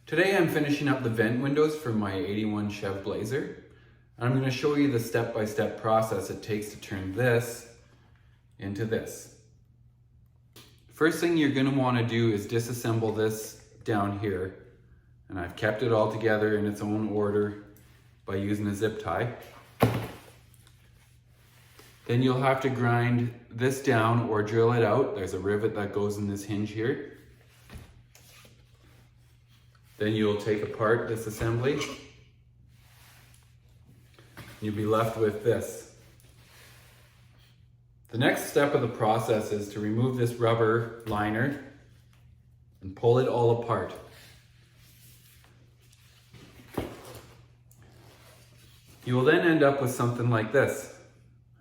Today I'm finishing up the vent windows for my 81 Chev Blazer. I'm going to show you the step-by-step process it takes to turn this into this. First thing you're going to want to do is disassemble this down here. And I've kept it all together in its own order by using a zip tie. Then you'll have to grind this down or drill it out. There's a rivet that goes in this hinge here. Then you'll take apart this assembly. You'll be left with this. The next step of the process is to remove this rubber liner and pull it all apart. You will then end up with something like this.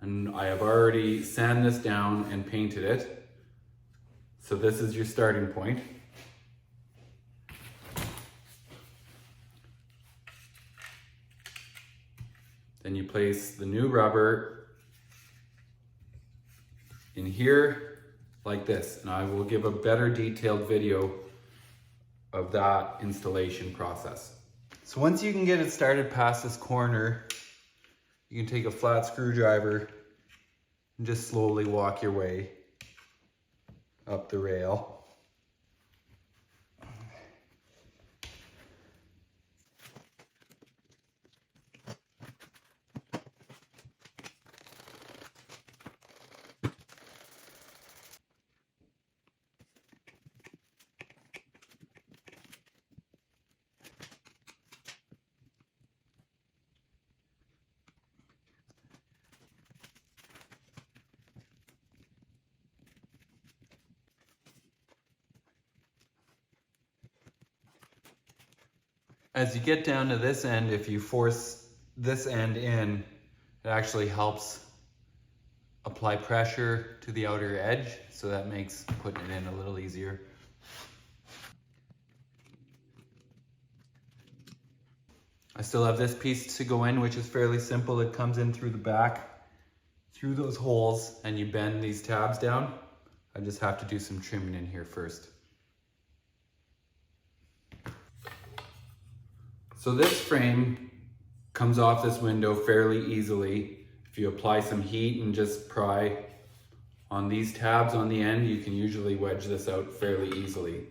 And I have already sanded this down and painted it. So this is your starting point. Then you place the new rubber in here like this. And I will give a better detailed video of that installation process. So once you can get it started past this corner, you can take a flat screwdriver and just slowly walk your way up the rail. As you get down to this end, if you force this end in, it actually helps apply pressure to the outer edge, so that makes putting it in a little easier. I still have this piece to go in, which is fairly simple. It comes in through the back, through those holes, and you bend these tabs down. I just have to do some trimming in here first. So this frame comes off this window fairly easily. If you apply some heat and just pry on these tabs on the end, you can usually wedge this out fairly easily.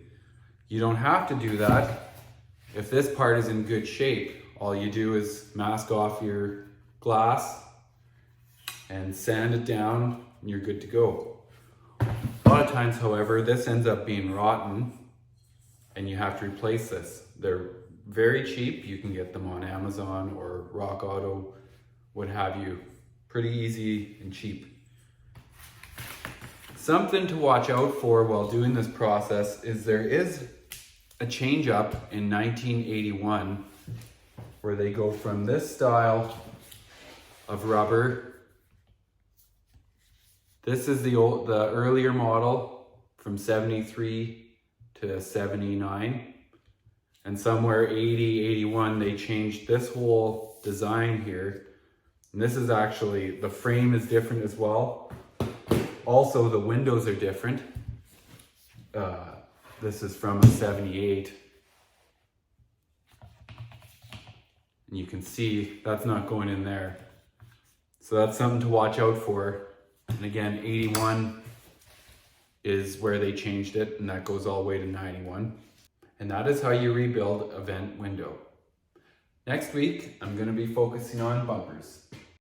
You don't have to do that. If this part is in good shape, all you do is mask off your glass and sand it down and you're good to go. A lot of times, however, this ends up being rotten and you have to replace this. They're very cheap. You can get them on Amazon or Rock Auto, what have you. Pretty easy and cheap. Something to watch out for while doing this process is there is a change up in 1981 where they go from this style of rubber. This is the earlier model from 73 to 79. And somewhere 80, 81, they changed this whole design here. And this is actually, the frame is different as well. Also, the windows are different. This is from a 78. And you can see that's not going in there. So that's something to watch out for. And again, 81 is where they changed it, and that goes all the way to 91. And that is how you rebuild a vent window. Next week, I'm going to be focusing on bumpers.